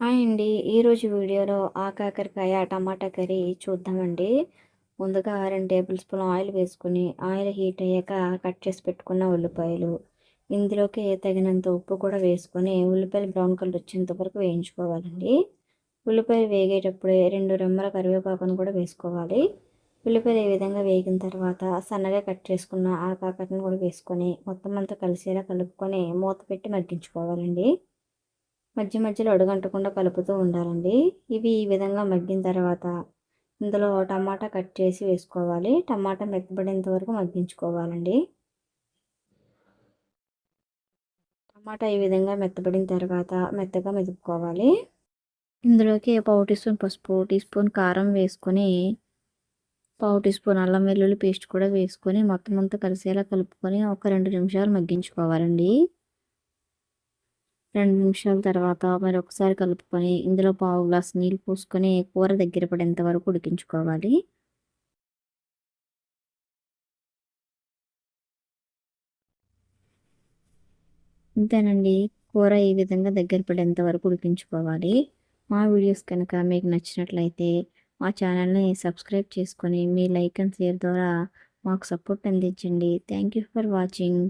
Hi అండి. ఈరోజు వీడియోలో ఆకాకరకాయ టమాటా కర్రీ చూద్దామండి. ముందుగా 2 టేబుల్ స్పూన్ ఆయిల్ వేసుకొని, ఆయిల్ హీట్ అయ్యాక కట్ చేసి పెట్టుకున్న ఉల్లిపాయలు, ఇందులోకి తగినంత ఉప్పు కూడా వేసుకొని ఉల్లిపాయలు బ్రౌన్ కలర్ వచ్చేంత వరకు వేయించుకోవాలండి. ఉల్లిపాయలు వేగేటప్పుడే 2 రెమ్మల కరివేపాకును కూడా వేసుకోవాలి. ఉల్లిపాయలు ఈ విధంగా వేగిన తర్వాత సన్నగా కట్ చేసుకున్న ఆకాకరను కూడా వేసుకొని మొత్తం అంతా కలిసేలా కలుపుకొని మూత పెట్టి మగ్గించుకోవాలండి. మధ్య మధ్యలో అడుగంటకుండా కలుపుతూ ఉండాలండి. ఇవి ఈ విధంగా మగ్గిన తర్వాత ఇందులో టమాటా కట్ చేసి వేసుకోవాలి. టమాటా మెత్తబడేంత వరకు మగ్గించుకోవాలండి. టమాటా ఈ విధంగా మెత్తబడిన తర్వాత మెత్తగా మెదుపుకోవాలి. ఇందులోకి పావు టీ స్పూన్ పసుపు, టీ స్పూన్ కారం వేసుకొని, పావు టీ స్పూన్ అల్లం వెల్లుల్లి పేస్ట్ కూడా వేసుకొని మొత్తం అంతా కలిసేలా కలుపుకొని ఒక 2 నిమిషాలు మగ్గించుకోవాలండి. 2 నిమిషాల తర్వాత మరొకసారి కలుపుకొని ఇందులో పావు గ్లాస్ నీళ్ళు పోసుకొని కూర దగ్గర పడేంత వరకు ఉడికించుకోవాలి. అంతేనండి. కూర ఈ విధంగా దగ్గర పడేంత వరకు ఉడికించుకోవాలి. మా వీడియోస్ కనుక మీకు నచ్చినట్లయితే మా ఛానల్ని సబ్స్క్రైబ్ చేసుకొని మీ లైక్ అండ్ షేర్ ద్వారా మాకు సపోర్ట్ అందించండి. Thank you for watching.